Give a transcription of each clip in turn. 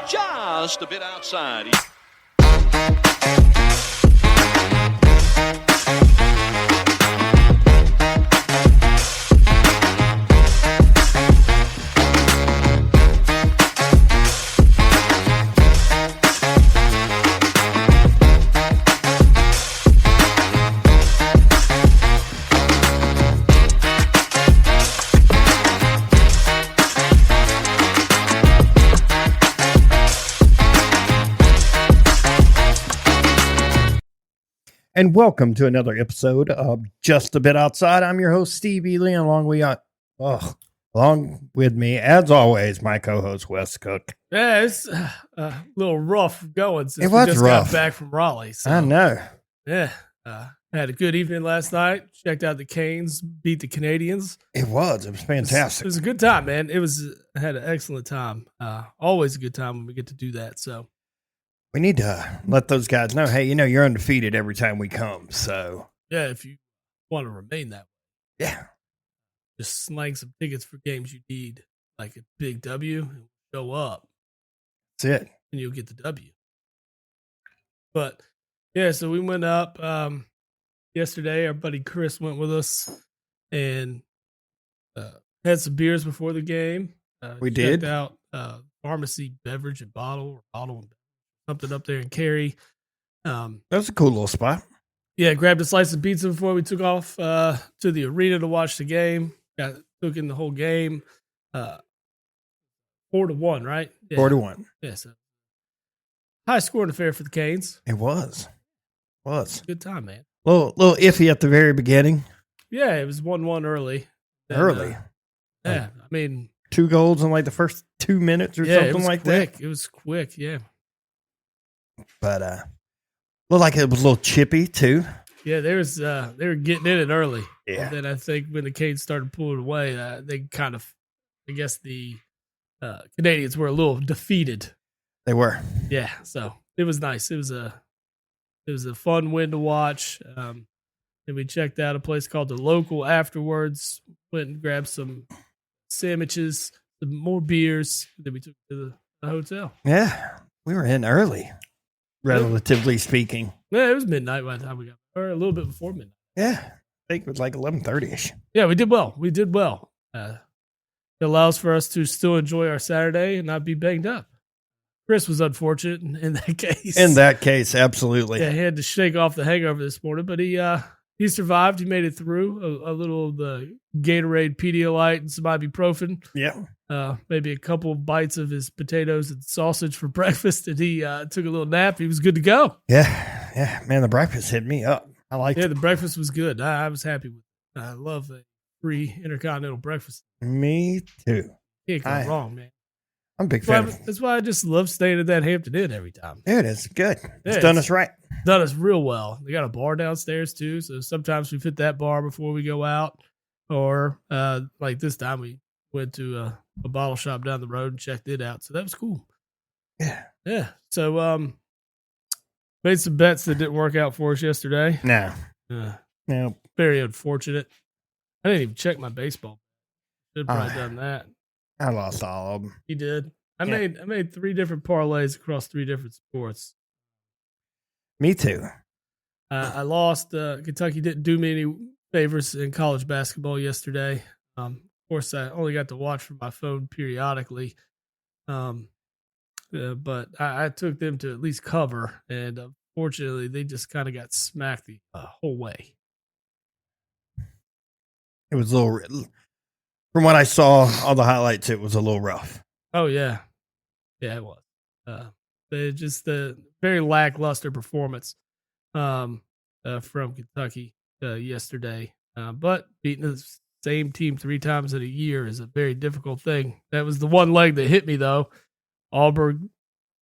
just a bit outside. And welcome to another episode of Just a Bit Outside. I'm your host, Steve Ely, and along with me, as always, my co-host, Wes Cook. Yeah, it's a little rough going since we just got back from Raleigh. So, I know. Yeah, had a good evening last night. Checked out the Canes, beat the Canadians. It was fantastic. It was a good time, man. I had an excellent time. Always a good time when we get to do that. So we need to let those guys know, hey, you're undefeated every time we come. So yeah, if you want to remain that way, yeah, just slang some tickets for games you need, like a big W, and show up. That's it, and you'll get the W. But yeah, so we went up yesterday. Our buddy Chris went with us and had some beers before the game. We did out pharmacy beverage and bottle something up there in Cary. That was a cool little spot. Yeah, grabbed a slice of pizza before we took off to the arena to watch the game. Took in the whole game. 4-1, right? Yeah. 4-1. Yeah, so high scoring affair for the Canes. It was. Good time, man. Little iffy at the very beginning. Yeah, it was 1-1 early. Then, yeah, I mean 2 goals in like the first 2 minutes or something like that. It was quick, yeah. But looked like it was a little chippy too. Yeah, they were getting in it early. Yeah. And then I think when the Canes started pulling away, they kind of, I guess the Canadians were a little defeated. They were. Yeah, so it was nice. It was a fun win to watch. And we checked out a place called The Local afterwards. Went and grabbed some sandwiches, some more beers. Then we took to the hotel. Yeah, we were in early, relatively speaking. Yeah, it was midnight by the time we got, or a little bit before midnight. Yeah, I think it was like 11:30ish. Yeah, we did well. It allows for us to still enjoy our Saturday and not be banged up. Chris was unfortunate in that case. In that case, absolutely. Yeah, he had to shake off the hangover this morning, but he survived. He made it through. A little of the Gatorade, Pedialyte, and some ibuprofen. Yeah. Maybe a couple of bites of his potatoes and sausage for breakfast, and he took a little nap. He was good to go. Yeah. Man, the breakfast hit me up. I liked it. Yeah, the breakfast was good. I was happy with it. I love a free intercontinental breakfast. Me too. Can't go wrong, man. I'm a big fan. That's why I just love staying at that Hampton Inn every time. Dude, it's good. It's done us right. Done us real well. They got a bar downstairs too, so sometimes we fit that bar before we go out. Or like this time we went to a bottle shop down the road and checked it out. So that was cool. Yeah. So made some bets that didn't work out for us yesterday. No. Very unfortunate. I didn't even check my baseball. Should have probably done that. I lost all of them. You did. I made 3 different parlays across 3 different sports. Me too. I lost. Kentucky didn't do me any favors in college basketball yesterday. Of course, I only got to watch from my phone periodically. But I took them to at least cover, and unfortunately, they just kind of got smacked the whole way. It was a little. From what I saw, all the highlights, it was a little rough. Oh yeah, it was. Just the very lackluster performance from Kentucky yesterday. But beating the same team 3 times in a year is a very difficult thing. That was the one leg that hit me, though. Auburn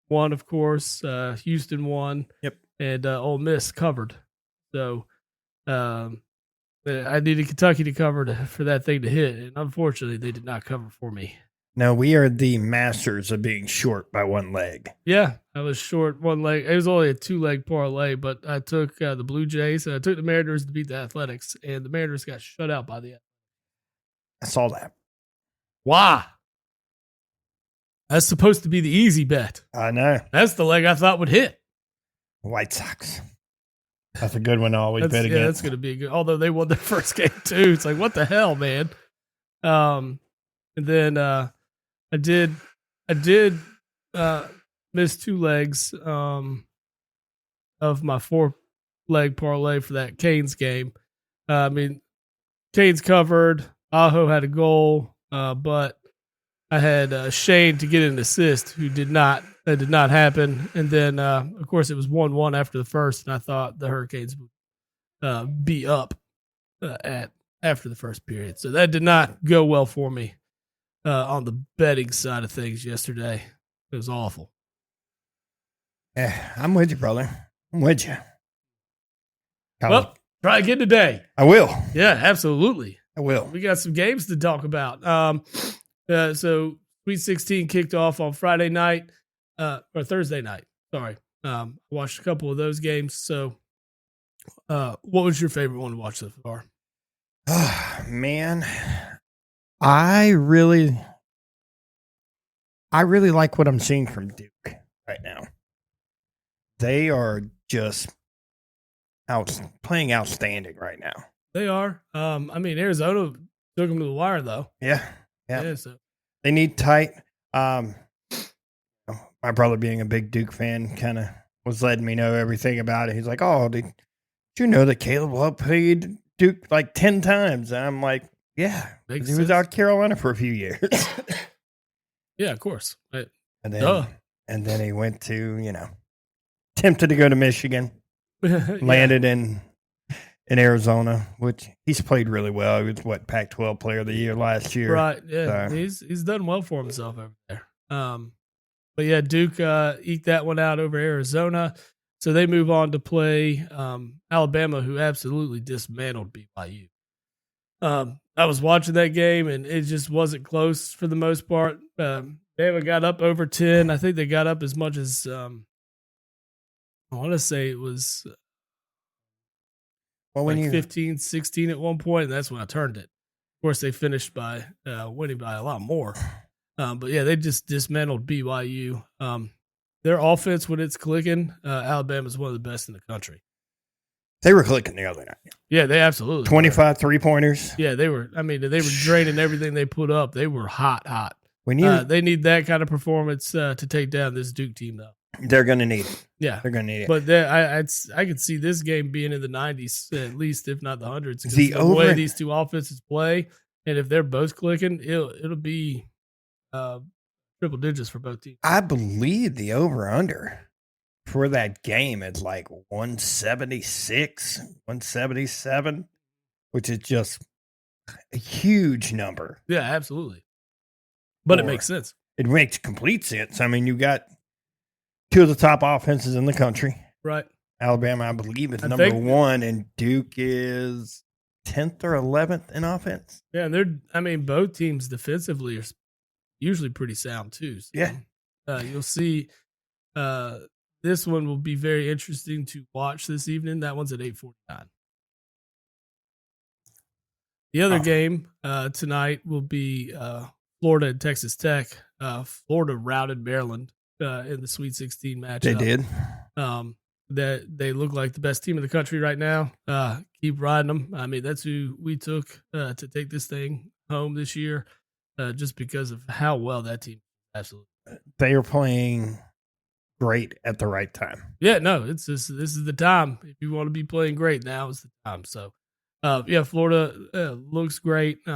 won, of course. Houston won. Yep. And Ole Miss covered. So I needed Kentucky to cover for that thing to hit. And unfortunately, they did not cover for me. No, we are the masters of being short by 1 leg. Yeah, I was short 1 leg. It was only a 2-leg parlay, but I took the Blue Jays and I took the Mariners to beat the Athletics, and the Mariners got shut out by the Athletics. I saw that. Why? That's supposed to be the easy bet. I know. That's the leg I thought would hit. White Sox. That's a good one to always bet against. Yeah, that's going to be good. Although they won their first game too. It's like, what the hell, man? And then I did miss 2 legs of my 4-leg parlay for that Canes game. I mean, Canes covered. Aho had a goal, but I had Shane to get an assist, who did not. That did not happen. And then, of course, it was 1-1 after the first, and I thought the Hurricanes would be up after the first period. So that did not go well for me on the betting side of things yesterday. It was awful. Yeah, I'm with you, brother. I'm with you. Well, try again today. I will. Yeah, absolutely. I will. We got some games to talk about. So Sweet 16 kicked off on Friday night, or Thursday night. Sorry. Watched a couple of those games. So what was your favorite one to watch so far? Oh, man. I really like what I'm seeing from Duke right now. They are just playing outstanding right now. They are. I mean, Arizona took them to the wire, though. Yeah. So. They need tight. My brother, being a big Duke fan, kind of was letting me know everything about it. He's like, "Oh, did you know that Caleb Love played Duke like 10 times?" And I'm like, "Yeah, he was out of Carolina for a few years." Yeah, of course. Right. And then he went to, attempted to go to Michigan, landed in Arizona, which he's played really well. He was Pac-12 Player of the Year last year. Right. Yeah, so. He's done well for himself over there. But yeah, Duke eked that one out over Arizona. So they move on to play Alabama, who absolutely dismantled BYU. I was watching that game, and it just wasn't close for the most part. Bama got up over 10. I think they got up as much as, I want to say it was 15, 16 at one point, and that's when I turned it. Of course, they finished by winning by a lot more. But yeah, they just dismantled BYU. Their offense, when it's clicking, Alabama is one of the best in the country. They were clicking the other night. Yeah, they absolutely 25 3-pointers. Yeah, they were. I mean, they were draining everything they put up. They were hot. They need that kind of performance to take down this Duke team, though. They're going to need it. Yeah, they're going to need it. But I could see this game being in the 90s at least, if not the hundreds. The way these two offenses play, and if they're both clicking, it'll be triple digits for both teams. I believe the over/under for that game is like 176, 177, which is just a huge number. Yeah, absolutely. But it makes sense. It makes complete sense. I mean, you got two of the top offenses in the country. Right. Alabama, I believe, is number 1, and Duke is 10th or 11th in offense. Yeah, and both teams defensively are usually pretty sound too. So, yeah. You'll see this one will be very interesting to watch this evening. That one's at 8:49. The other game tonight will be Florida and Texas Tech. Florida routed Maryland in the Sweet 16 matchup. They did. That they look like the best team in the country right now. Keep riding them. I mean, that's who we took to take this thing home this year, just because of how well that team absolutely. They are playing great at the right time. Yeah, no, this is the time. If you want to be playing great, now is the time. So, yeah, Florida looks great. They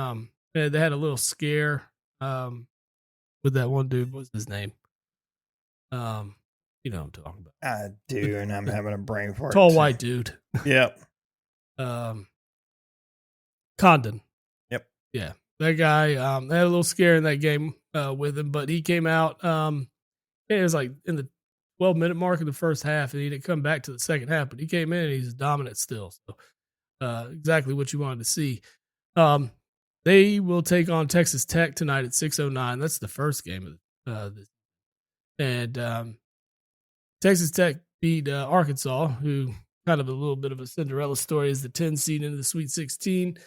had a little scare with that one dude. What's his name? You know what I'm talking about. I do, and I'm having a brain fart. Tall white dude. Yep. Condon. Yep. Yeah. That guy, they had a little scare in that game with him, but he came out. It was like in the 12-minute mark of the first half, and he didn't come back to the second half, but he came in and he's dominant still. So exactly what you wanted to see. They will take on Texas Tech tonight at 6:09. That's the first game of this. And Texas Tech beat Arkansas, who kind of a little bit of a Cinderella story, is the 10 seed into the Sweet 16.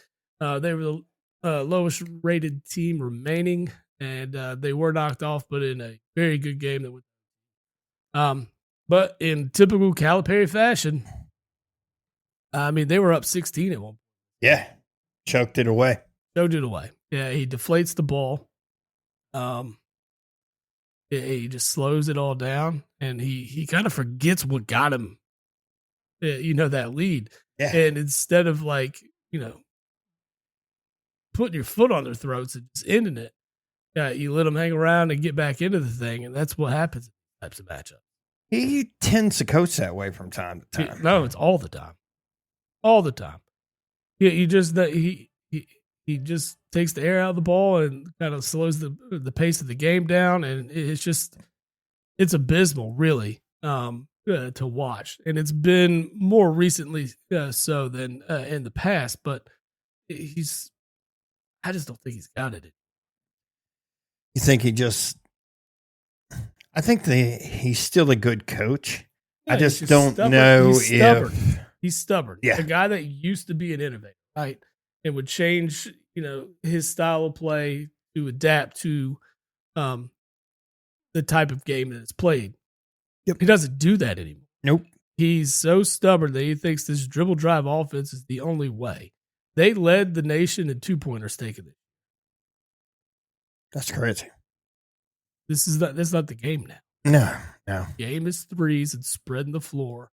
They were the lowest rated team remaining and they were knocked off, but in a very good game that would. But in typical Calipari fashion, I mean, they were up 16 at one point. Yeah, choked it away. Choked it away. Yeah, he deflates the ball. He just slows it all down, and he kind of forgets what got him, that lead. Yeah. And instead of putting your foot on their throats and just ending it, you let them hang around and get back into the thing, and that's what happens in these types of matchups. He tends to coach that way from time to time. No, it's all the time. All the time. Yeah, he just takes the air out of the ball and kind of slows the pace of the game down, and it's abysmal, really, to watch. And it's been more recently so than in the past, but I just don't think he's got it. You think I think he's still a good coach. Yeah, I just don't know if he's stubborn. Yeah. A guy that used to be an innovator, right? And would change, his style of play to adapt to the type of game that it's played. Yep. He doesn't do that anymore. Nope. He's so stubborn that he thinks this dribble drive offense is the only way. They led the nation in 2-pointers taken it. That's crazy. That's not the game now. No. The game is threes and spreading the floor,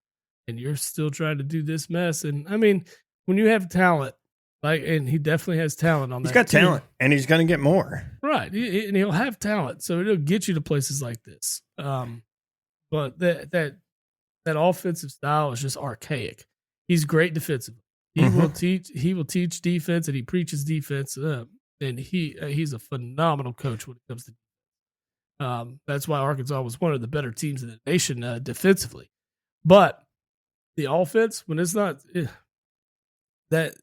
and you're still trying to do this mess. And I mean, when you have talent, and he definitely has talent on that. He's got talent, and he's going to get more. Right, and he'll have talent, so it'll get you to places like this. But that offensive style is just archaic. He's great defensively. He will teach defense, and he preaches defense. And he's a phenomenal coach when it comes to. That's why Arkansas was one of the better teams in the nation defensively. But the offense, when it's not that,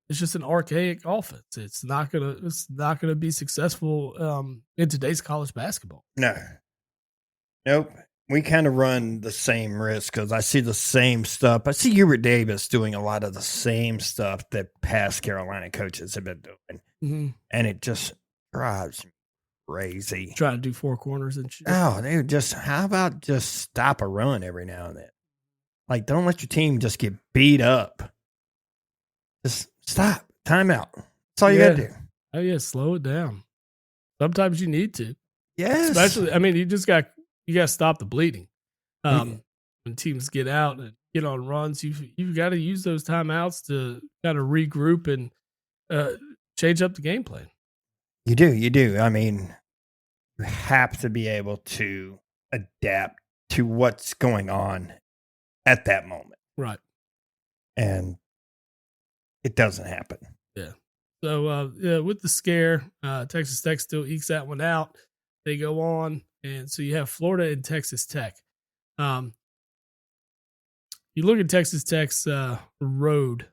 it's just an archaic offense. It's not gonna be successful in today's college basketball. No. Nope. We kind of run the same risk because I see the same stuff. I see Hubert Davis doing a lot of the same stuff that past Carolina coaches have been doing. And it just drives me crazy. Trying to do 4 corners and shit. Oh, dude, how about just stop a run every now and then? Like, don't let your team just get beat up. Just stop. Timeout. That's all you got to do. Oh, yeah, slow it down. Sometimes you need to. Yes. Especially, I mean, you got to stop the bleeding. When teams get out and get on runs, you've got to use those timeouts to kind of regroup and change up the game plan. You do. I mean, you have to be able to adapt to what's going on at that moment. Right. And it doesn't happen. Yeah. So, with the scare, Texas Tech still ekes that one out. They go on, and so you have Florida and Texas Tech. You look at Texas Tech's road.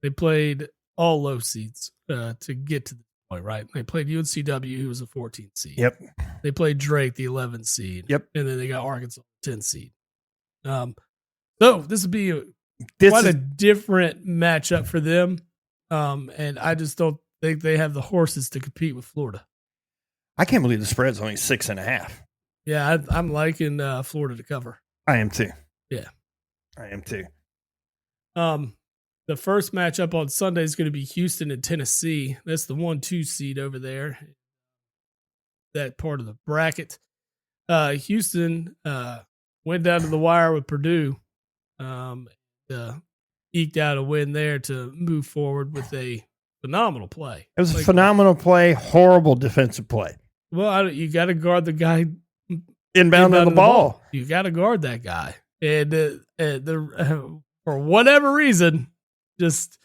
They played all low seeds to get to the point, right? They played UNCW, who was a 14th seed. Yep. They played Drake, the 11th seed. Yep. And then they got Arkansas, 10th seed. So this would be quite a different matchup for them. And I just don't think they have the horses to compete with Florida. I can't believe the spread's only 6.5. Yeah, I'm liking Florida to cover. I am too. Yeah. I am too. The first matchup on Sunday is going to be Houston and Tennessee. That's the 1-2 seed over there. That part of the bracket. Houston went down to the wire with Purdue. Eked out a win there to move forward with a phenomenal play. It was a phenomenal play, horrible defensive play. Well, you got to guard the guy inbounding the ball. You got to guard that guy. And for whatever reason, just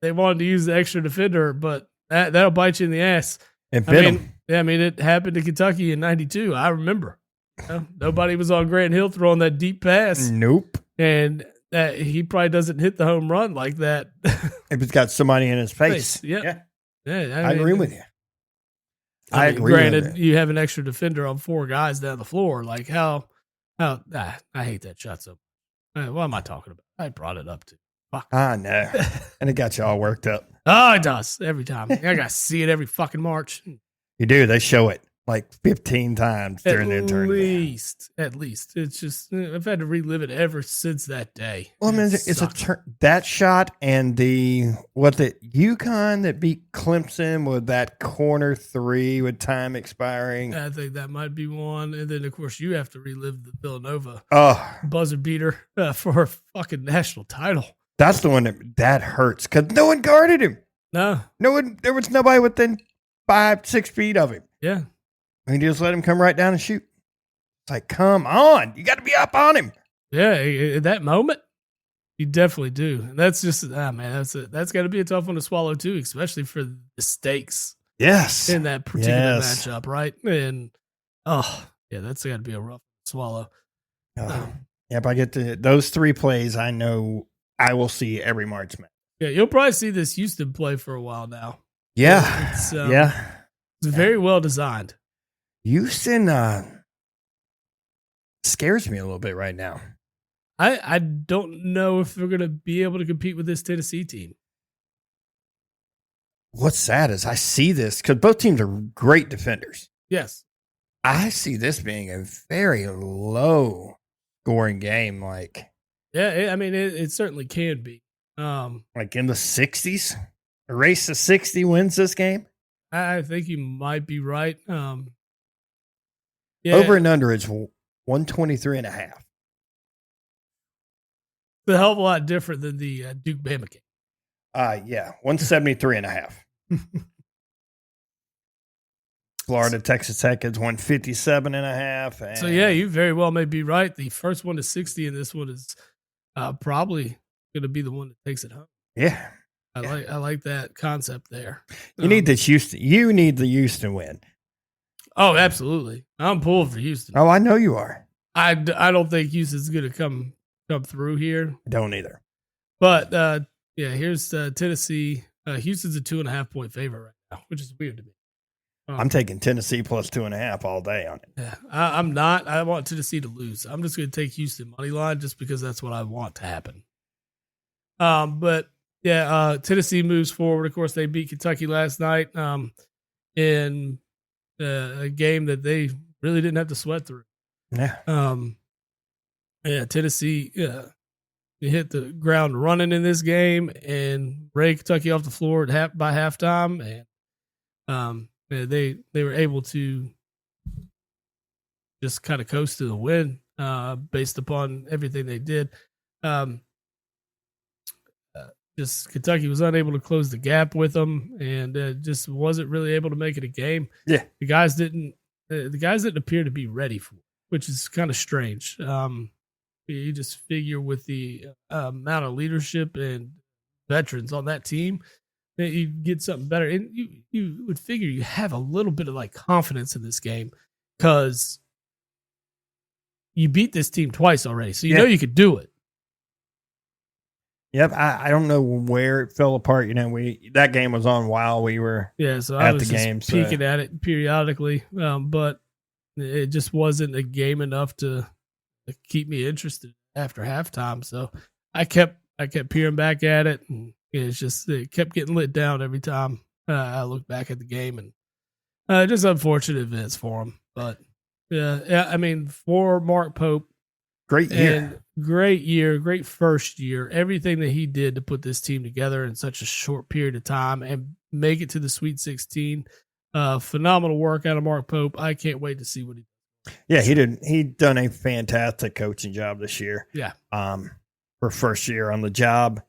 they wanted to use the extra defender, but that'll bite you in the ass. It bit him. Yeah, I mean, it happened to Kentucky in '92. I remember. Nobody was on Grant Hill throwing that deep pass. Nope. And he probably doesn't hit the home run like that. If it's got somebody in his face. Yeah. I agree with you. I agree. Granted, you have an extra defender on 4 guys down the floor. Like I hate that shot so much. What am I talking about? I brought it up to. Fuck. I know. And it got you all worked up. Oh, it does every time. I got to see it every fucking March. You do. They show it like 15 times during the tournament. At least. It's just, I've had to relive it ever since that day. Well, I mean, that shot and UConn that beat Clemson with that corner three with time expiring. I think that might be one. And then, of course, you have to relive the Villanova buzzer beater for a fucking national title. That's the one that hurts because no one guarded him. No one. There was nobody within 5-6 feet of him. Yeah. And you just let him come right down and shoot. It's like, come on. You got to be up on him. Yeah, in that moment, you definitely do. And that's just, man, that's got to be a tough one to swallow, too, especially for the stakes. Yes. In that particular matchup, right? And, that's got to be a rough swallow. If I get to those 3 plays, I know I will see every March match. Yeah, you'll probably see this Houston play for a while now. Yeah. It's very well designed. Houston scares me a little bit right now. I don't know if they're going to be able to compete with this Tennessee team. What's sad is I see this because both teams are great defenders. Yes. I see this being a very low scoring game. Yeah, I mean, it certainly can be. Like in the 60s? A race to 60 wins this game? I think you might be right. Over and under is 123.5. It's a hell of a lot different than the Duke Bama game. 173.5. Florida Texas Tech is 157.5. So you very well may be right. The first one to 60, and this one is probably going to be the one that takes it home. Yeah. I like that concept there. You need the Houston win. Oh, absolutely. I'm pulling for Houston. Oh, I know you are. I don't think Houston's going to come through here. I don't either. But here's Tennessee. Houston's a 2.5 point favorite right now, which is weird to me. I'm taking Tennessee plus 2.5 all day on it. Yeah, I'm not. I want Tennessee to lose. I'm just going to take Houston money line just because that's what I want to happen. But Tennessee moves forward. Of course, they beat Kentucky last night in a game that they really didn't have to sweat through. Yeah. Tennessee hit the ground running in this game and ran Kentucky off the floor by halftime, and they were able to just kind of coast to the win based upon everything they did. Just Kentucky was unable to close the gap with them, and just wasn't really able to make it a game. Yeah, the guys didn't appear to be ready for it, which is kind of strange. You just figure with the amount of leadership and veterans on that team that you get something better, and you would figure you have a little bit of like confidence in this game because you beat this team twice already, so you know you could do it. Yep, I don't know where it fell apart. That game was on while we were so I at was the game, peeking at it periodically, but it just wasn't a game enough to keep me interested after halftime. So I kept peering back at it, and it kept getting lit down every time I looked back at the game, and just unfortunate events for him. But I mean, for Mark Pope. Great year, great first year. Everything that he did to put this team together in such a short period of time and make it to the Sweet 16. Phenomenal work out of Mark Pope. I can't wait to see what he does. Yeah, he did. He done a fantastic coaching job this year. Yeah. For first year on the job.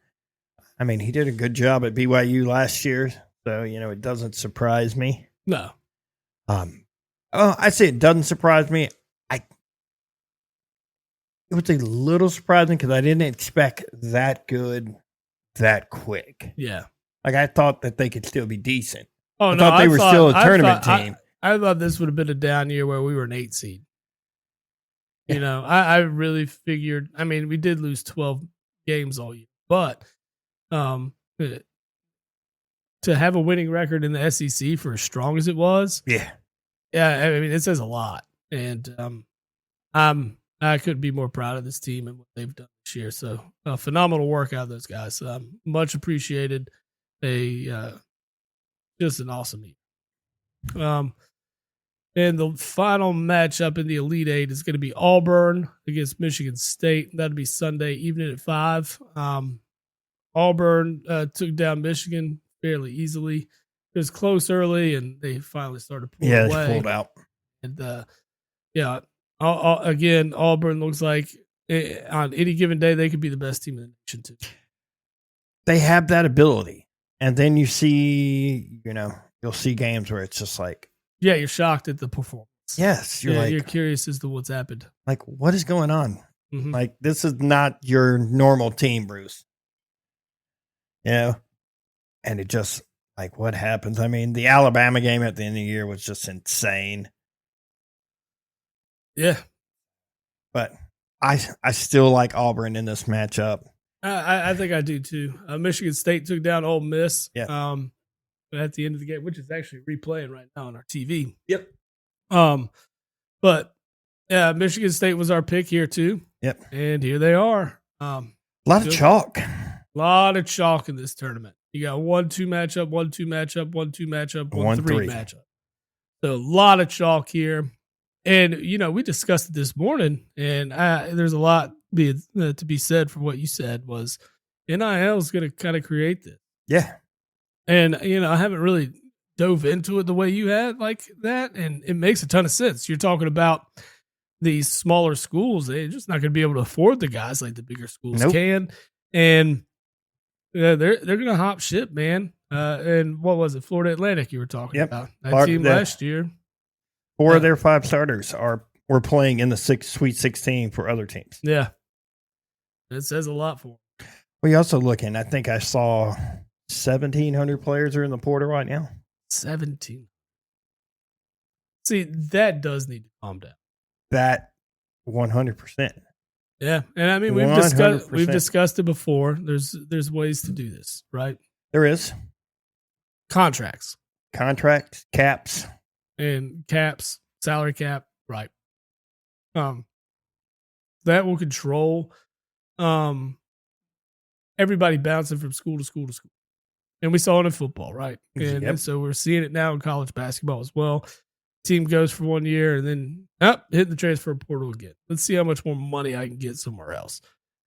I mean, he did a good job at BYU last year, so it doesn't surprise me. No. I say it doesn't surprise me. It was a little surprising because I didn't expect that good that quick. Yeah. Like I thought that they could still be decent. I thought they were still a tournament team. I thought this would have been a down year where we were an 8 seed. I really figured, I mean, we did lose 12 games all year, but to have a winning record in the SEC for as strong as it was. Yeah. Yeah. I mean, it says a lot. And I couldn't be more proud of this team and what they've done this year. So phenomenal work out of those guys. Much appreciated. Just an awesome year. And the final matchup in the Elite Eight is going to be Auburn against Michigan State. That'll be Sunday evening at 5. Auburn took down Michigan fairly easily. It was close early, and they finally started pulling away. Yeah, pulled out. And again, Auburn looks like on any given day they could be the best team in the nation too. They have that ability, and then you see, you'll see games where it's just like, yeah, you're shocked at the performance. Yes, you're curious as to what's happened. Like, what is going on? Mm-hmm. Like, this is not your normal team, Bruce. And it just, like, what happens? I mean, the Alabama game at the end of the year was just insane. Yeah. But I still like Auburn in this matchup. I think I do too. Michigan State took down Ole Miss. Yeah. At the end of the game, which is actually replaying right now on our TV. Yep. But yeah, Michigan State was our pick here too. Yep. And here they are. A lot of chalk. A lot of chalk in this tournament. You got 1-2 matchup, 1-2 matchup, 1-2 matchup, 1-3 matchup. So a lot of chalk here. And, we discussed it this morning, and there's a lot to be said for what you said was NIL is going to kind of create this. Yeah. And, I haven't really dove into it the way you had like that, and it makes a ton of sense. You're talking about these smaller schools. They're just not going to be able to afford the guys like the bigger schools can. And they're going to hop ship, man. And what was it? Florida Atlantic you were talking about. That team last year. 4 of their 5 starters were playing in the Sweet 16 for other teams. Yeah. It says a lot for them. We also looking, I think I saw 1,700 players are in the portal right now. 17. See, that does need to calm down. That 100%. Yeah, and I mean we've discussed it before. There's ways to do this, right? There is contracts, caps, and caps, salary cap, right? That will control everybody bouncing from school to school to school. And we saw it in football, right? And so we're seeing it now in college basketball as well. Team goes for 1 year and then hit the transfer portal again. Let's see how much more money I can get somewhere else.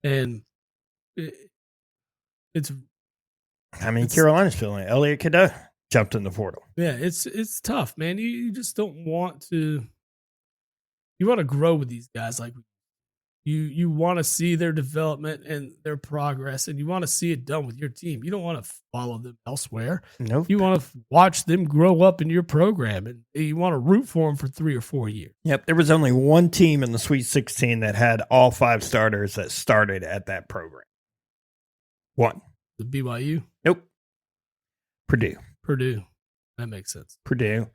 And Carolina's feeling it. Elliot Cadeau jumped in the portal. Yeah, it's tough, man. You just don't want to. You want to grow with these guys, like you want to see their development and their progress, and you want to see it done with your team. You don't want to follow them elsewhere. Nope. You want to watch them grow up in your program, and you want to root for them for 3 or 4 years. Yep. There was only one team in the Sweet 16 that had all 5 starters that started at that program. One. The BYU? Nope. Purdue. That makes sense. Purdue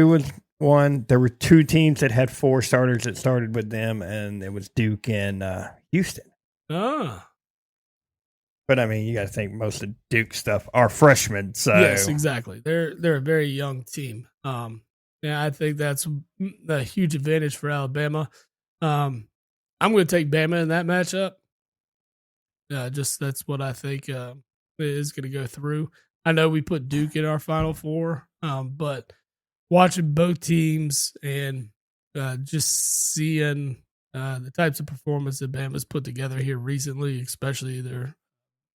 was one. There were 2 teams that had 4 starters that started with them, and it was Duke and Houston. Ah. But I mean, you got to think most of Duke stuff are freshmen. So yes, exactly. They're a very young team. I think that's a huge advantage for Alabama. I'm going to take Bama in that matchup. That's what I think is going to go through. I know we put Duke in our Final Four, but watching both teams and just seeing the types of performance that Bama's put together here recently, especially their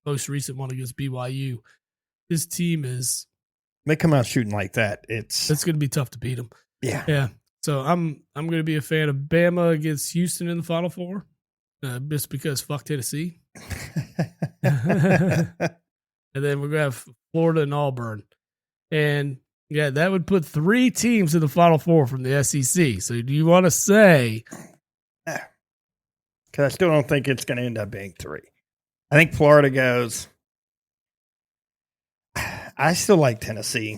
most recent one against BYU, this team they come out shooting like that. It's going to be tough to beat them. Yeah. So I'm going to be a fan of Bama against Houston in the Final Four, just because fuck Tennessee. And then we're going to have Florida and Auburn. And yeah, that would put 3 teams in the Final Four from the SEC. So do you want to say? Because I still don't think it's going to end up being 3. I think Florida goes. I still like Tennessee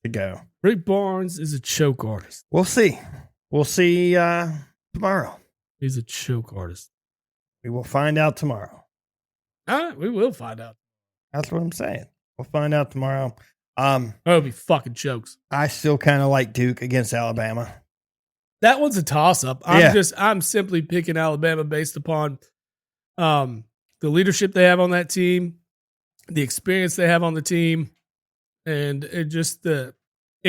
to go. Rick Barnes is a choke artist. We'll see. We'll see tomorrow. He's a choke artist. We will find out tomorrow. We will find out. That's what I'm saying. We'll find out tomorrow. That'll be fucking jokes. I still kind of like Duke against Alabama. That one's a toss-up. I'm simply picking Alabama based upon the leadership they have on that team, the experience they have on the team, and it just in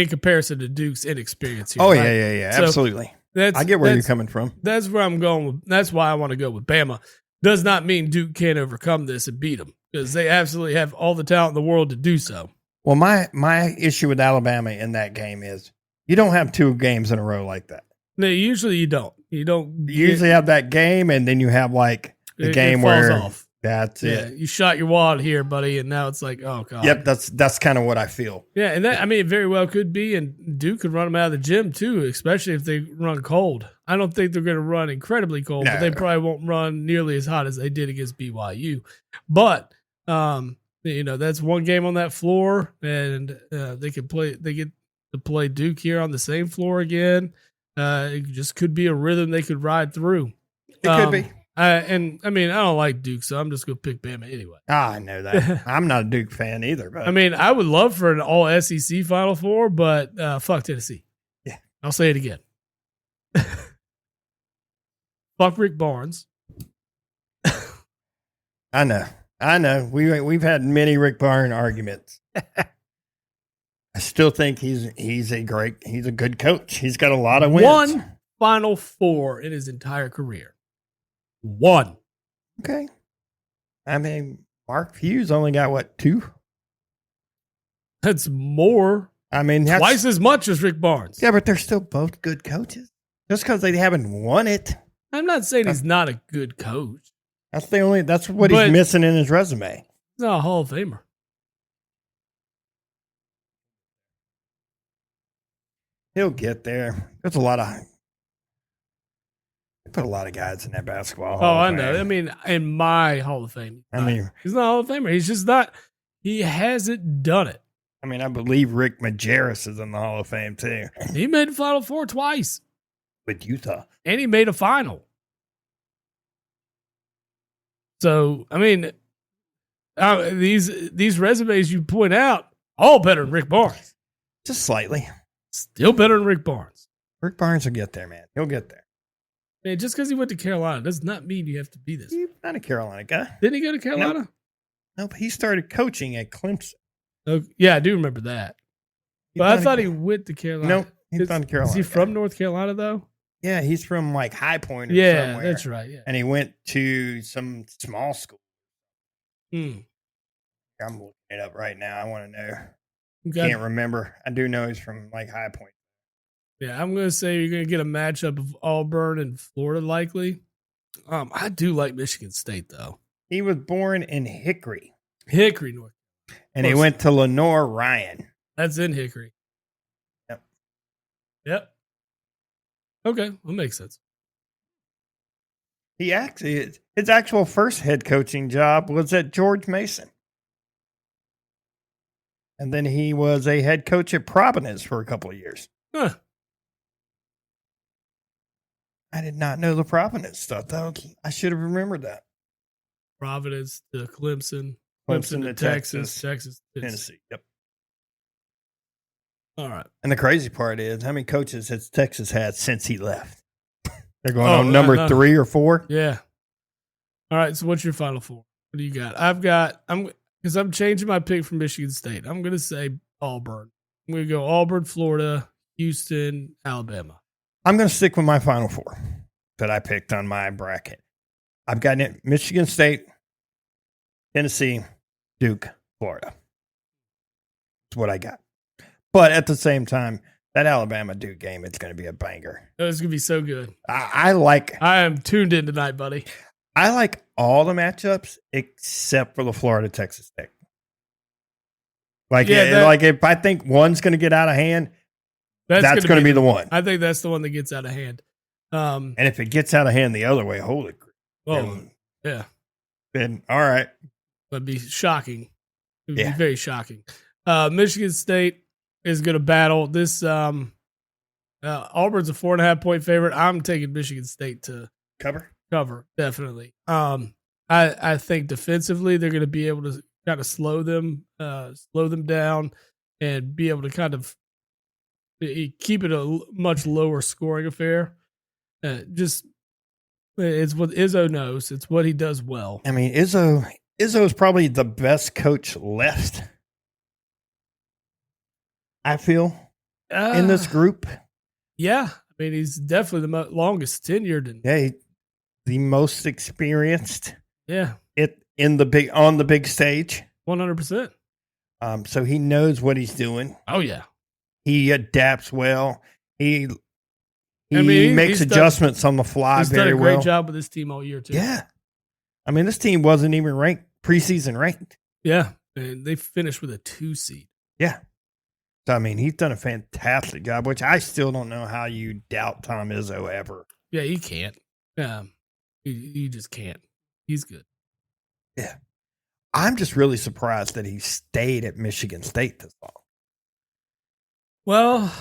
comparison to Duke's inexperience here. Oh, right? yeah. So Absolutely. I get where you're coming from. That's where I'm going with. That's why I want to go with Bama. Does not mean Duke can't overcome this and beat them, because they absolutely have all the talent in the world to do so. Well, my issue with Alabama in that game is you don't have 2 games in a row like that. No, usually you don't. You usually have that game, and then you have like the game where off. That's it. You shot your wad here, buddy, and now it's like, oh god. Yep, that's kind of what I feel. Yeah, and that, I mean, it very well could be, and Duke could run them out of the gym too, especially if they run cold. I don't think they're going to run incredibly cold, but they probably won't run nearly as hot as they did against BYU. But that's one game on that floor, and they can play. They get to play Duke here on the same floor again. It just could be a rhythm they could ride through. It could be. I don't like Duke, so I'm just going to pick Bama anyway. I know that. I'm not a Duke fan either. But I mean, I would love for an all SEC Final Four, but fuck Tennessee. Yeah. I'll say it again. Fuck Rick Barnes. I know. We've had many Rick Barnes arguments. I still think he's a good coach. He's got a lot of wins. One Final Four in his entire career. One. Okay. I mean, Mark Hughes only got 2? That's more. I mean, twice as much as Rick Barnes. Yeah, but they're still both good coaches. Just because they haven't won it. I'm not saying he's not a good coach. That's what he's missing in his resume. He's not a Hall of Famer. He'll get there. There's put a lot of guys in that basketball Hall of Fame. I know. I mean, in my Hall of Fame. He's not a Hall of Famer. He's just not. He hasn't done it. I mean, I believe Rick Majerus is in the Hall of Fame, too. He made the Final Four twice. With Utah. And he made a final. So, I mean, these resumes you point out, all better than Rick Barnes. Just slightly. Still better than Rick Barnes. Rick Barnes will get there, man. He'll get there. Man, just because he went to Carolina does not mean you have to be this. He's not a Carolina guy. Didn't he go to Carolina? Nope. He started coaching at Clemson. Oh, yeah, I do remember that. But I thought he went to Carolina. Nope. He's not Carolina. Is he from North Carolina, though? Yeah, he's from like High Point or somewhere. That's right. Yeah. And he went to some small school. I'm looking it up right now. I want to know. Okay. Can't remember. I do know he's from like High Point. Yeah, I'm going to say you're going to get a matchup of Auburn and Florida likely. I do like Michigan State, though. He was born in Hickory. North. And he went to Lenore Ryan. That's in Hickory. Yep. Okay, that makes sense. His actual first head coaching job was at George Mason. And then he was a head coach at Providence for a couple of years. Huh. I did not know the Providence stuff. I should have remembered that. Providence to Clemson to Texas, Tennessee. Yep. All right. And the crazy part is, how many coaches has Texas had since he left? They're going on number 3 or 4. Yeah. All right. So what's your Final Four? What do you got? Because I'm changing my pick from Michigan State. I'm going to say Auburn. I'm going to go Auburn, Florida, Houston, Alabama. I'm going to stick with my Final Four that I picked on my bracket. I've got Michigan State, Tennessee, Duke, Florida. That's what I got. But at the same time, that Alabama-Duke game, it's going to be a banger. Oh, it's going to be so good. I am tuned in tonight, buddy. I like all the matchups except for the Florida-Texas Tech. If I think one's going to get out of hand, that's going to be the one. I think that's the one that gets out of hand. And if it gets out of hand the other way, holy crap. Oh, yeah. Then, all right. That'd be shocking. It would be very shocking. Michigan State is going to battle this. Auburn's a 4.5-point favorite. I'm taking Michigan State to cover, definitely. I think defensively they're going to be able to kind of slow them down and be able to kind of keep it a much lower scoring affair. It's what Izzo knows. It's what he does well. I mean, Izzo is probably the best coach left. I feel, in this group. Yeah. I mean, he's definitely the longest tenured. And Yeah, the most experienced. Yeah. On the big stage. 100%. So he knows what he's doing. Oh, yeah. He adapts well. He makes adjustments on the fly he's very well. He's done a great job with this team all year, too. Yeah. I mean, this team wasn't even preseason ranked. Yeah. And they finished with a 2 seed. Yeah. So, I mean, he's done a fantastic job, which I still don't know how you doubt Tom Izzo ever. Yeah, you can't. You just can't. He's good. Yeah. I'm just really surprised that he stayed at Michigan State this long. Well,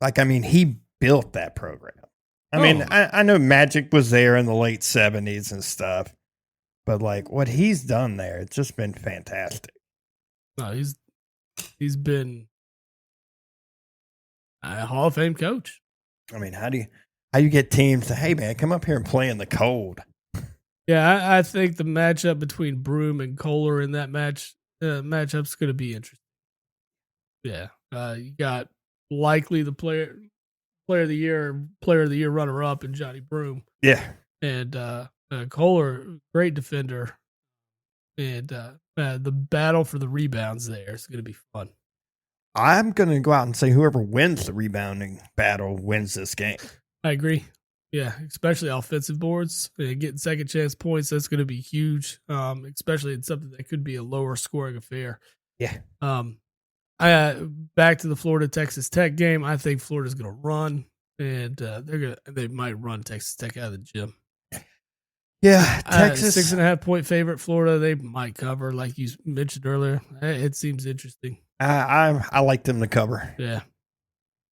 I mean, he built that program. I mean, I know Magic was there in the late 70s and stuff, but what he's done there, it's just been fantastic. No, he's been a Hall of Fame coach. I mean, how do you get teams to, hey man, come up here and play in the cold? Yeah, I think the matchup between Broom and Kohler in that matchup's going to be interesting. Yeah, you got likely the player of the year runner up in Johnny Broom. Yeah, and Kohler, great defender, and the battle for the rebounds there is going to be fun. I'm going to go out and say whoever wins the rebounding battle wins this game. I agree. Yeah, especially offensive boards. Getting second chance points, that's going to be huge, especially in something that could be a lower scoring affair. Yeah. Back to the Florida-Texas Tech game, I think Florida's going to run, and they might run Texas Tech out of the gym. Yeah, Texas. 6.5 point favorite, Florida, they might cover, like you mentioned earlier. It seems interesting. I like them to cover. Yeah.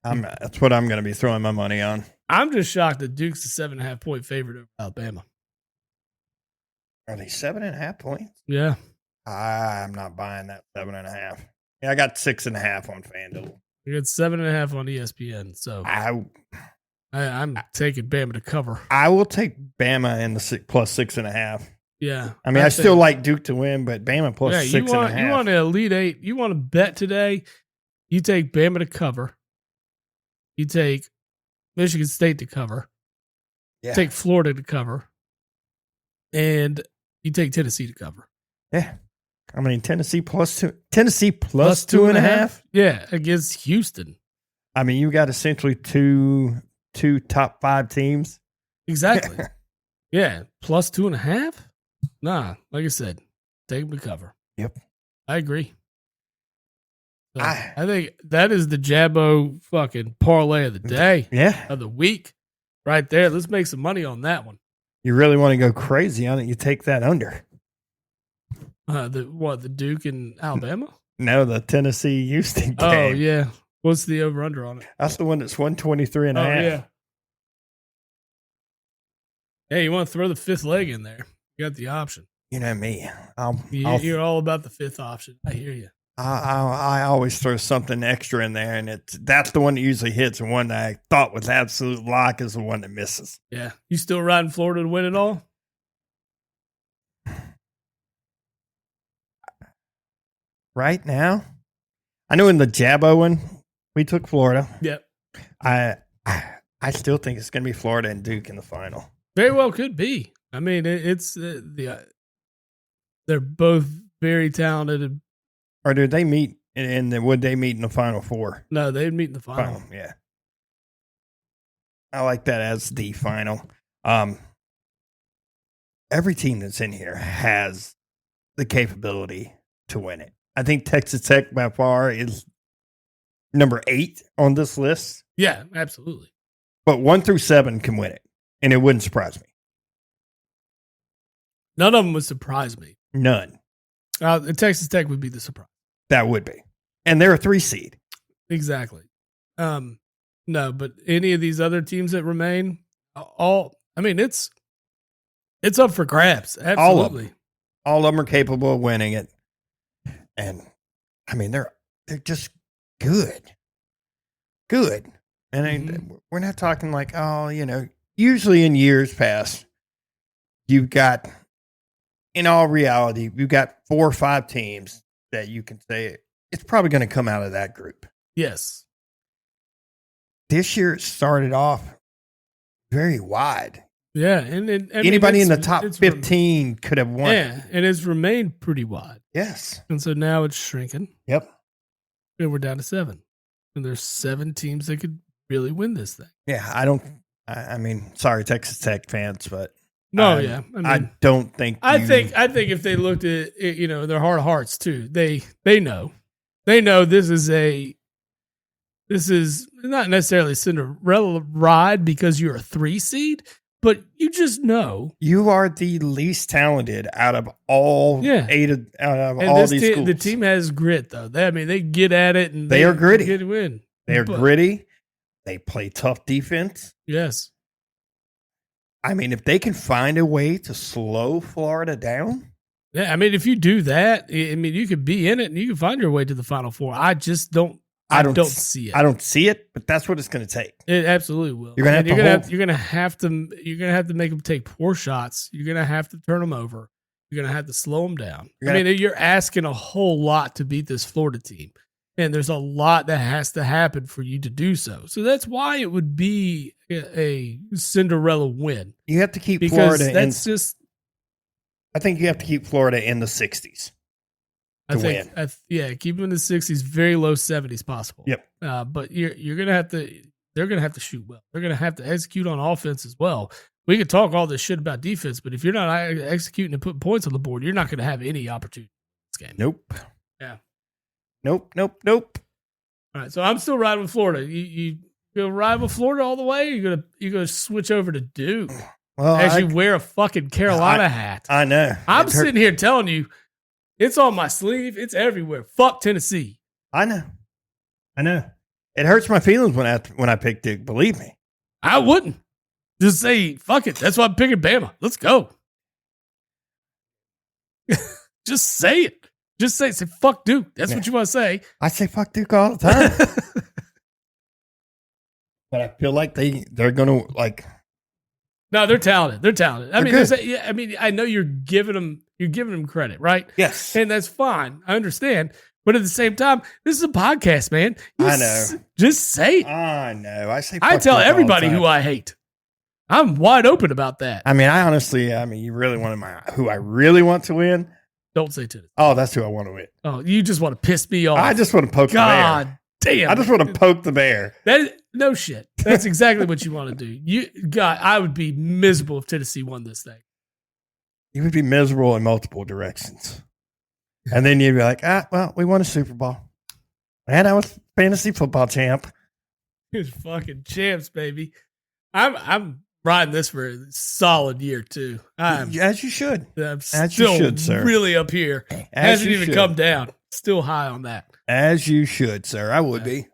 That's what I'm going to be throwing my money on. I'm just shocked that Duke's a 7.5 point favorite over Alabama. Are they 7.5 points? Yeah. I'm not buying that 7.5. Yeah, I got 6.5 on FanDuel. You got 7.5 on ESPN. So I'm taking Bama to cover. I will take Bama in the plus 6.5. Yeah. I mean, I still like Duke to win, but Bama plus 6.5. You want an Elite Eight? You want to bet today? You take Bama to cover. You take Michigan State to cover. Yeah. Take Florida to cover. And you take Tennessee to cover. Yeah. I mean, Tennessee plus 2.5. Yeah, against Houston. I mean, you got essentially two top 5 teams. Exactly. Yeah, plus 2.5. Nah, like I said, take them to cover. Yep, I agree. So I think that is the Jabbo fucking parlay of the day. Yeah, of the week, right there. Let's make some money on that one. You really want to go crazy on it? You take that under. The Duke and Alabama? No, the Tennessee Houston game. Oh yeah. What's the over under on it? That's the one that's 123.5. Oh yeah. Hey, you want to throw the 5th leg in there? You got the option. You know me. You're all about the 5th option. I hear you. I always throw something extra in there, and that's the one that usually hits, and one that I thought was absolute lock is the one that misses. Yeah. You still riding Florida to win it all? Right now? I know in the Jabbo one, we took Florida. Yep. I still think it's going to be Florida and Duke in the final. Very well could be. I mean, it's they're both very talented. Or did they meet? And would they meet in the Final Four? No, they'd meet in the final. Yeah, I like that as the final. Every team that's in here has the capability to win it. I think Texas Tech by far is number 8 on this list. Yeah, absolutely. But 1 through 7 can win it, and it wouldn't surprise me. None of them would surprise me. None. Texas Tech would be the surprise. That would be. And they're a 3 seed. Exactly. No, but any of these other teams that remain, it's up for grabs. Absolutely. All of them are capable of winning it. And I mean, they're just good. Good. And we're not talking like, usually in years past, you've got, in all reality, you've got 4 or 5 teams that you can say it's probably going to come out of that group. Yes. This year it started off very wide. Yeah, and anybody in the top 15 could have won. Yeah, and it's remained pretty wide. Yes. And so now it's shrinking. Yep. And we're down to 7. And there's 7 teams that could really win this thing. Yeah, I mean, sorry, Texas Tech fans, but no, I don't think. I think if they looked at it, their heart of hearts too, they know this is not necessarily a Cinderella ride because you're a 3 seed, but you just know you are the least talented out of all 8 out of and all these schools. The team has grit though. They get at it and they are gritty. Get a win. They are gritty. They play tough defense. Yes. I mean, if they can find a way to slow Florida down. Yeah, I mean, if you do that, I mean, you could be in it and you can find your way to the Final Four. I just don't. I don't see it. I don't see it, but that's what it's going to take. It absolutely will. You're going to have to make them take poor shots. You're going to have to turn them over. You're going to have to slow them down. You're asking a whole lot to beat this Florida team, and there's a lot that has to happen for you to do so. So that's why it would be a Cinderella win. You have to keep Florida. I think you have to keep Florida in the 60s. Win. Keep them in the 60s, very low 70s possible. Yep. But you're gonna have to. They're gonna have to shoot well. They're gonna have to execute on offense as well. We could talk all this shit about defense, but if you're not executing and putting points on the board, you're not gonna have any opportunity in this game. Nope. Yeah. Nope. All right, so I'm still riding with Florida. You gonna ride with Florida all the way? Or you gonna switch over to Duke? Well, you wear a fucking Carolina hat. I know. I'm sitting here telling you. It's on my sleeve. It's everywhere. Fuck Tennessee. I know. It hurts my feelings when I pick Duke. Believe me. I wouldn't. Just say, fuck it. That's why I'm picking Bama. Let's go. Just say it. Just say fuck Duke. That's what you want to say. I say fuck Duke all the time. But I feel like they're going to like. No, they're talented. I mean, I know you're giving them credit, right? Yes. And that's fine. I understand. But at the same time, this is a podcast, man. I know. Just say it. I know. I tell everybody who I hate. I'm wide open about that. I mean, you really wanted who I really want to win. Don't say Tennessee. Oh, that's who I want to win. Oh, you just want to piss me off. I just want to poke the bear. God damn. I just want to poke the bear. No shit. That's exactly what you want to do. I would be miserable if Tennessee won this thing. You would be miserable in multiple directions. And then you'd be like, well, we won a Super Bowl. And I was fantasy football champ. It's fucking champs, baby. I'm riding this for a solid year, too. As you should. I'm still sir. Really up here. Hasn't even come down. Still high on that. As you should, sir. I would be.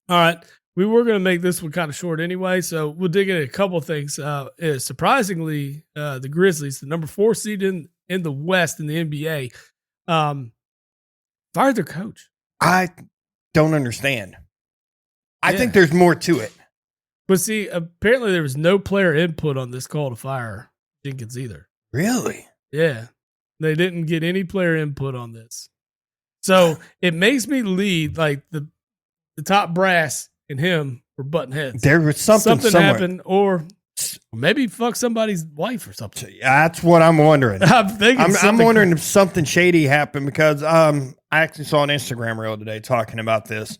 All right. We were going to make this one kind of short anyway, so we'll dig into a couple of things. Surprisingly, the Grizzlies, the number 4 seed in the West in the NBA, fired their coach. I don't understand. I think there's more to it. But see, apparently there was no player input on this call to fire Jenkins either. Really? Yeah. They didn't get any player input on this. So it makes me lead like the top brass and him were butting heads. There was something happened, or maybe fuck somebody's wife or something. That's what I'm wondering. I'm wondering if something shady happened because I actually saw an Instagram reel today talking about this,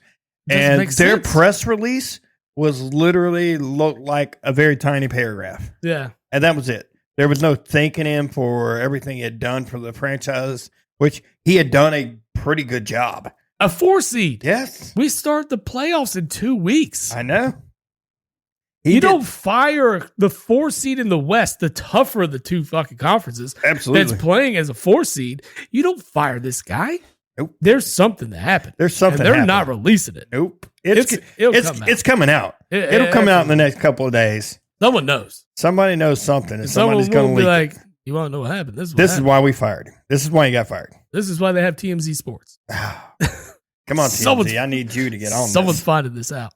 and their press release was literally looked like a very tiny paragraph. Yeah, and that was it. There was no thanking him for everything he had done for the franchise, which he had done a pretty good job. A 4 seed. Yes. We start the playoffs in 2 weeks. I know. You don't fire the 4 seed in the West, the tougher of the 2 fucking conferences. Absolutely. That's playing as a 4 seed. You don't fire this guy. Nope. There's something that happened. They're not releasing it. Nope. It's coming out. It'll come out in the next couple of days. Someone knows. Somebody knows something, and somebody's going to leak. Like, you want to know what happened? This is why we fired him. This is why you got fired. This is why they have TMZ Sports. Come on, TMZ. I need you to get on this. Someone's finding this out.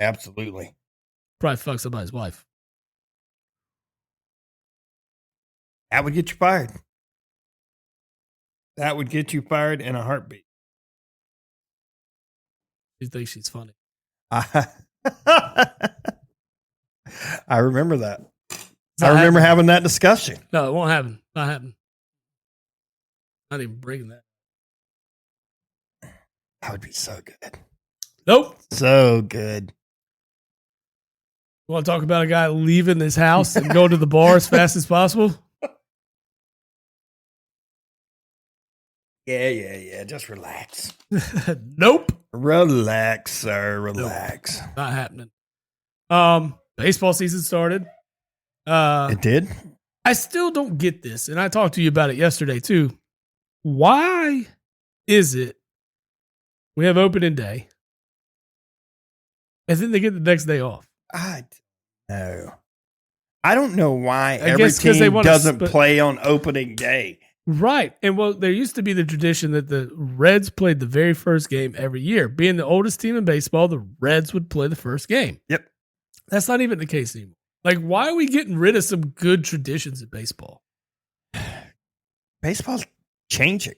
Absolutely. Probably fuck somebody's wife. That would get you fired. That would get you fired in a heartbeat. She thinks she's funny. I remember that. I remember having that discussion. No, it won't happen. Not happen. Not even bringing that. That would be so good. Nope. So good. You want to talk about a guy leaving his house and going to the bar as fast as possible? Yeah. Just relax. Nope. Relax, sir. Relax. Nope. Not happening. Baseball season started. It did? I still don't get this, and I talked to you about it yesterday too. Why is it we have opening day, and then they get the next day off? I don't know why I every guess 'cause team they doesn't play on opening day. Right. And well, there used to be the tradition that the Reds played the very first game every year. Being the oldest team in baseball, the Reds would play the first game. Yep. That's not even the case anymore. Like, why are we getting rid of some good traditions in baseball? Baseball's changing.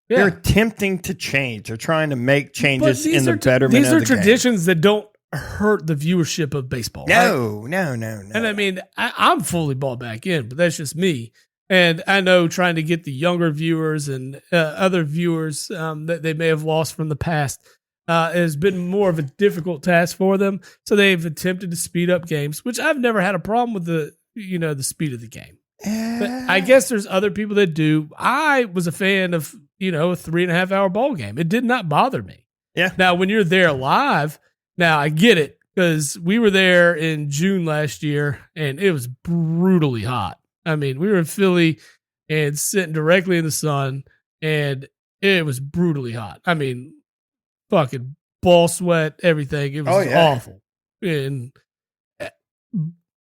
Yeah. They're attempting to change. They're trying to make changes in the betterment of the game. These are game. traditions that don't hurt the viewership of baseball. No. And I mean, I'm fully bought back in, but that's just me. And I know trying to get the younger viewers and other viewers that they may have lost from the past has been more of a difficult task for them. So they've attempted to speed up games, which I've never had a problem with the speed of the game. But I guess there's other people that do. I was a fan of, a 3.5 hour ball game. It did not bother me. Yeah. Now, when you're there live, now I get it because we were there in June last year and it was brutally hot. I mean, we were in Philly and sitting directly in the sun, and it was brutally hot. I mean, fucking ball sweat, everything. It was awful.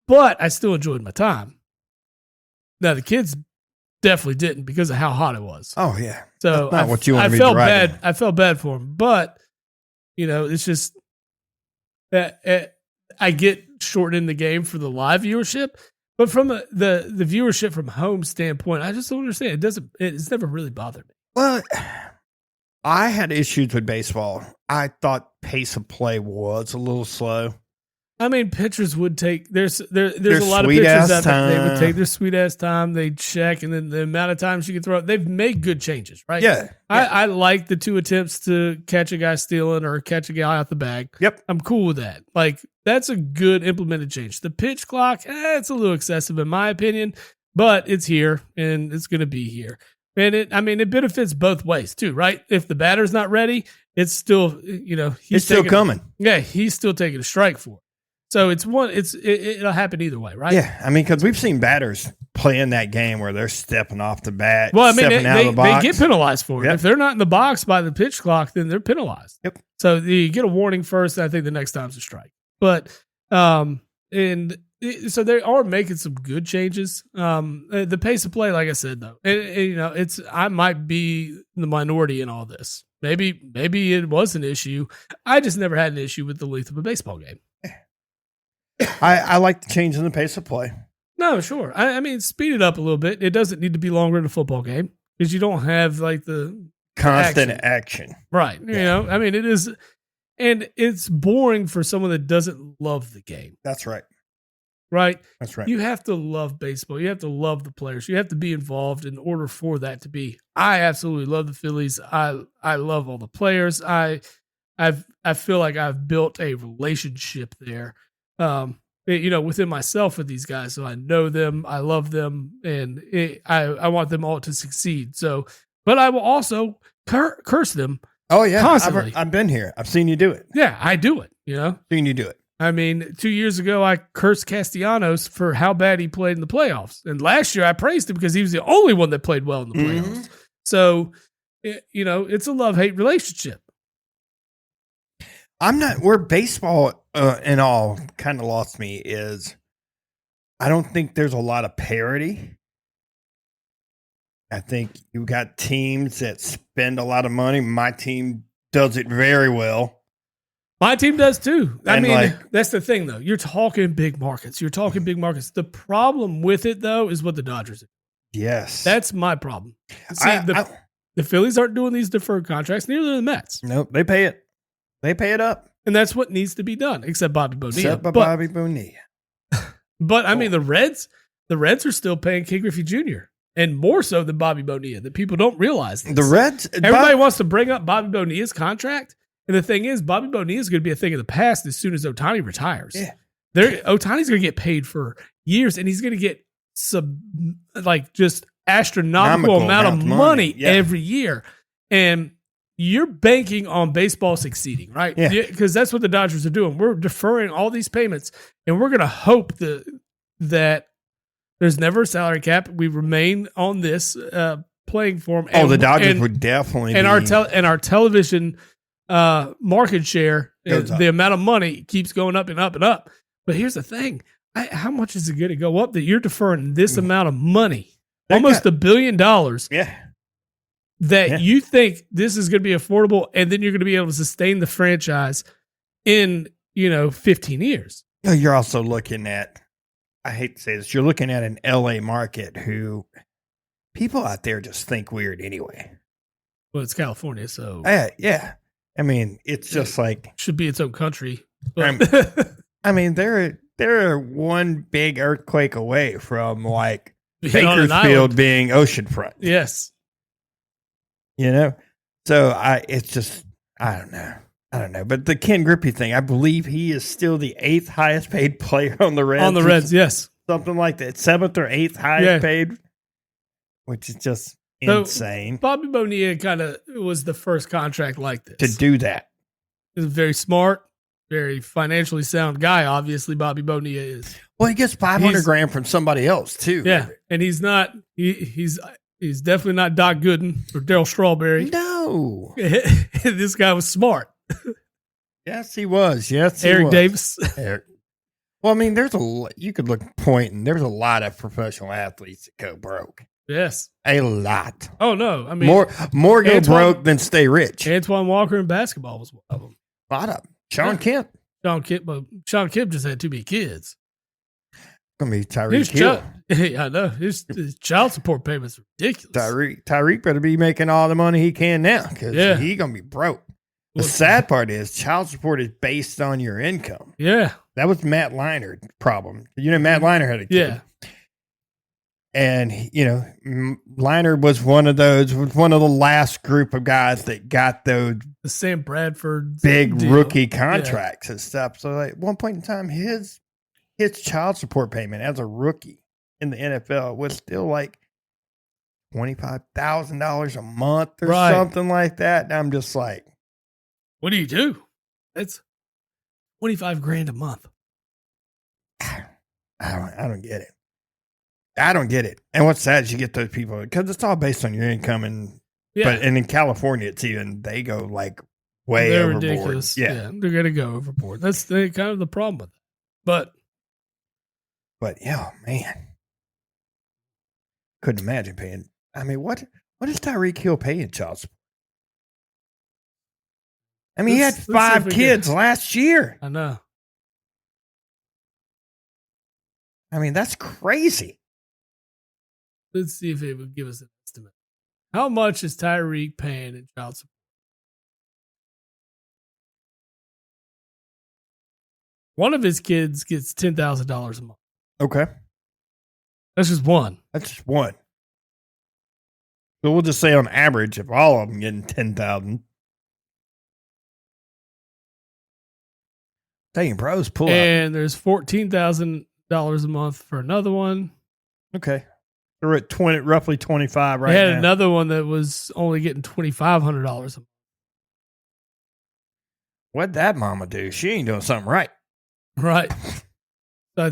But I still enjoyed my time. Now, the kids definitely didn't because of how hot it was. Oh, yeah. So that's not what you want to be felt driving. bad. I felt bad for them. But, it's just that I get shortening the game for the live viewership. But from the viewership from home standpoint, I just don't understand. It's never really bothered me. Well, I had issues with baseball. I thought pace of play was a little slow. I mean, pitchers would take there's a lot of pitchers out there. They would take their sweet ass time. They check, and then the amount of times you can throw. They've made good changes, right? Yeah. I like the 2 attempts to catch a guy stealing or catch a guy out the bag. Yep, I'm cool with that. Like, that's a good implemented change. The pitch clock, it's a little excessive in my opinion, but it's here and it's going to be here. And it benefits both ways too, right? If the batter's not ready, it's still, it's still coming. Yeah, he's still taking a strike for it. So it'll happen either way, right? Yeah, I mean, because we've seen batters play in that game where they're stepping off the bat. Well, I mean, they get penalized for it. Yep. If they're not in the box by the pitch clock, then they're penalized. Yep. So you get a warning first, and I think the next time's a strike. But so they are making some good changes. The pace of play, like I said, though, I might be the minority in all this. Maybe it was an issue. I just never had an issue with the length of a baseball game. I like the change in the pace of play. No, sure. I mean, speed it up a little bit. It doesn't need to be longer in a football game because you don't have like the constant action. Right. Yeah. I mean, it is, and it's boring for someone that doesn't love the game. That's right. Right? That's right. You have to love baseball. You have to love the players. You have to be involved in order for that to be. I absolutely love the Phillies. I love all the players. I feel like I've built a relationship there. Within myself with these guys. So I know them, I love them, and I want them all to succeed. So, but I will also curse them. Oh yeah. Constantly. I've been here. I've seen you do it. Yeah, I do it, Seen you do it. I mean, 2 years ago, I cursed Castellanos for how bad he played in the playoffs. And last year I praised him because he was the only one that played well in the playoffs. Mm-hmm. So, it's a love-hate relationship. Where baseball and all kind of lost me is I don't think there's a lot of parity. I think you've got teams that spend a lot of money. My team does it very well. My team does too. I And mean, that's the thing though. You're talking big markets. The problem with it though is what the Dodgers do. Yes. That's my problem. See, the Phillies aren't doing these deferred contracts, neither are the Mets. Nope, they pay it. They pay it up. And that's what needs to be done, except Bobby Bonilla. Except by Bobby Bonilla. But I mean, the Reds are still paying Ken Griffey Jr. and more so than Bobby Bonilla. That people don't realize this. The Reds, everybody wants to bring up Bobby Bonilla's contract, and the thing is, Bobby Bonilla is going to be a thing of the past as soon as Ohtani retires. Yeah, Ohtani's going to get paid for years, and he's going to get just astronomical amount of money every year, and you're banking on baseball succeeding, right? Yeah. Because that's what the Dodgers are doing. We're deferring all these payments, and we're going to hope that there's never a salary cap. We remain on this playing form. The Dodgers would definitely and our television market share, the amount of money keeps going up and up and up. But here's the thing. How much is it going to go up that you're deferring this amount of money? Almost $1 billion. Yeah. You think this is going to be affordable, and then you're going to be able to sustain the franchise in 15 years. You're also looking at, I hate to say this, you're looking at an LA market who people out there just think weird anyway. Well, it's California, so yeah. I mean, it's just like should be its own country. But I mean, they're one big earthquake away from like Bakersfield being oceanfront. Yes. So I don't know. But the Ken Griffey thing, I believe he is still the 8th highest paid player on the Reds. On the Reds, yes. Something like that. 7th or 8th highest paid, which is just insane. Bobby Bonilla kind of was the first contract like this. To do that. He's a very smart, very financially sound guy, obviously Bobby Bonilla is. Well, he gets $500,000 from somebody else, too. Yeah, and he's not, he's definitely not Doc Gooden or Darryl Strawberry. No. This guy was smart. Yes, he was. Yes, he Eric was. Davis. Well, I mean, you could point and there's a lot of professional athletes that go broke. Yes. A lot. Oh, no. I mean, more go broke than stay rich. Antoine Walker in basketball was one of them. A lot of them. Sean Kemp. But Sean Kemp just had too many kids. Going to be Tyreek Hill. I know. His child support payments are ridiculous. Tyreek better be making all the money he can now because he's going to be broke. The sad part is child support is based on your income. Yeah. That was Matt Leiner's problem. Matt Leiner had a kid. Yeah. And, Leiner was one of the last group of guys that got those the Sam Bradford big rookie contracts and stuff. So at one point in time, his child support payment as a rookie in the NFL was still like $25,000 a month or something like that. And I'm just like, what do you do? It's $25,000 a month. I don't get it. I don't get it. And what's sad is you get those people because it's all based on your income and in California it's even they go like way overboard. Ridiculous. Yeah, they're gonna go overboard. That's kind of the problem with it. But yeah, man, couldn't imagine paying. I mean, what does Tyreek Hill pay in child support? I mean, he had 5 kids last year. I know. I mean, that's crazy. Let's see if it would give us an estimate. How much is Tyreek paying in child support? One of his kids gets $10,000 a month. Okay. That's just one. So we'll just say on average, if all of them getting $10,000. Taking pros, pull up. And there's $14,000 a month for another one. Okay. We're at roughly 25 right now. They had another one that was only getting $2,500 a month. What'd that mama do? She ain't doing something right. Right. So I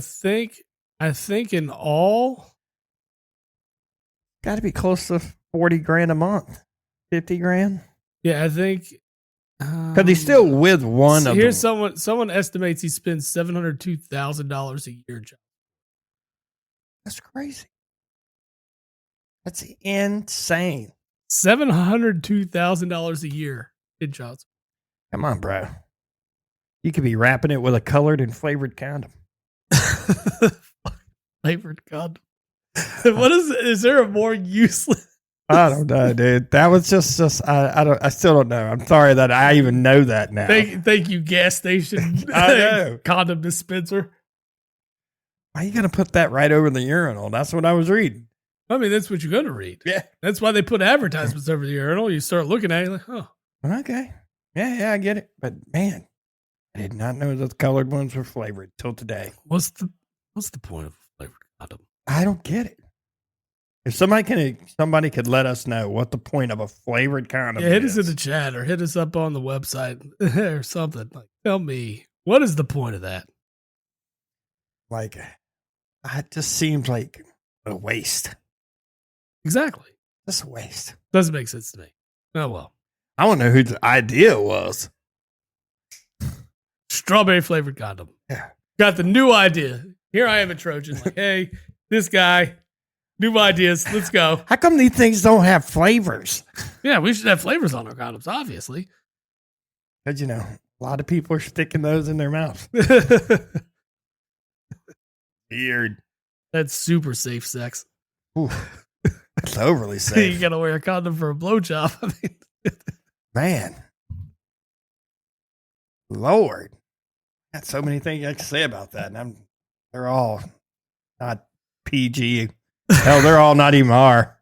think in all, got to be close to $40,000 a month, $50,000. Yeah, I think because he's still with one of them. Here's someone estimates he spends $702,000 a year. That's crazy. That's insane. $702,000 a year in child support. Come on, bro. You could be wrapping it with a colored and flavored condom. Flavored condom. What is there a more useless? I don't know, dude. That was just I still don't know. I'm sorry that I even know that now. Thank you, gas station. I know. Condom dispenser. Why are you gonna put that right over the urinal? That's what I was reading. I mean, that's what you're going to read. Yeah. That's why they put advertisements over the urinal. You start looking at it, like, oh. Okay. Yeah, I get it. But man, I did not know that the colored ones were flavored till today. What's the point of a flavored condom? I don't get it. If somebody could let us know what the point of a flavored condom is. Hit us in the chat or hit us up on the website or something. Like, tell me, what is the point of that? Like, it just seems like a waste. Exactly. Just a waste. Doesn't make sense to me. Oh, well. I don't know whose idea it was. Strawberry flavored condom. Yeah. Got the new idea. Here I am at Trojan. Like, hey, this guy, new ideas. Let's go. How come these things don't have flavors? Yeah, we should have flavors on our condoms, obviously. Because, a lot of people are sticking those in their mouth. Weird. That's super safe sex. Ooh, it's overly safe. You got to wear a condom for a blowjob. I mean, man. Lord. Got so many things I can say about that. And they're all not PG. Hell, they're all not even R.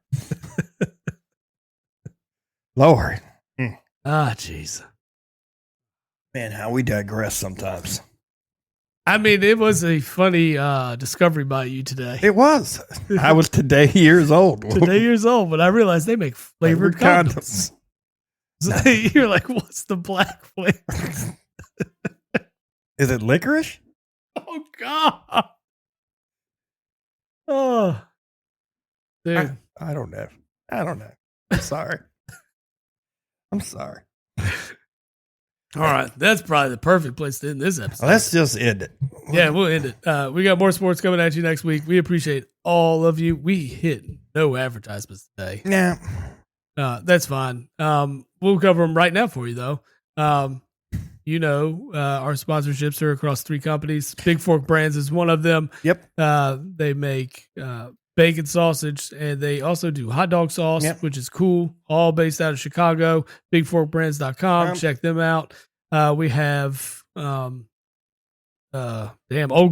Lord. Jeez. Man, how we digress sometimes. I mean, it was a funny discovery by you today. It was. I was today years old, but I realized they make flavored condoms. So you're like, what's the black flavor? Is it licorice? Oh, God. Oh. Dude. I don't know. I'm sorry. I'm sorry. All right. That's probably the perfect place to end this episode. Let's just end it. Yeah, we'll end it. We got more sports coming at you next week. We appreciate all of you. We hit no advertisements today. Nah. That's fine. We'll cover them right now for you, though. Our sponsorships are across 3 companies. Big Fork Brands is one of them. Yep. They make bacon sausage, and they also do hot dog sauce, which is cool. All based out of Chicago. BigForkBrands.com. Check them out. We have Old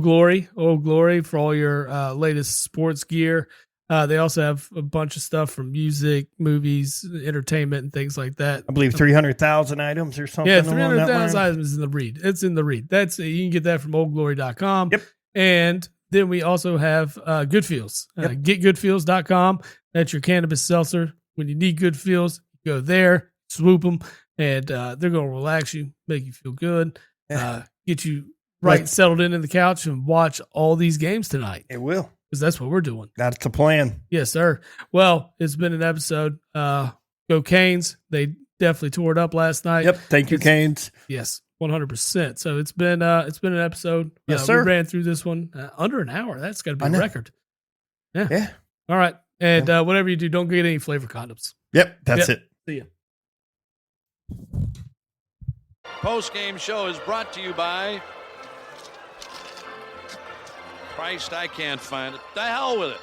Glory for all your latest sports gear. They also have a bunch of stuff from music, movies, entertainment, and things like that. I believe 300,000 items or something. Yeah, 300,000 items is in the read. It's in the read. You can get that from oldglory.com. Yep. And then we also have Good Feels. Getgoodfeels.com. That's your cannabis seltzer. When you need good feels, go there, swoop them, and they're going to relax you, make you feel good, get you settled in the couch and watch all these games tonight. It will. Because that's what we're doing. That's the plan. Yes, sir. Well, it's been an episode. Go Canes. They definitely tore it up last night. Yep. Thank you, Canes. Yes, 100%. So it's been an episode. Yes, sir. We ran through this one under an hour. That's got to be a record. Yeah. All right. And whatever you do, don't get any flavor condoms. Yep. That's it. See ya. Post-game show is brought to you by Christ, I can't find it. The hell with it.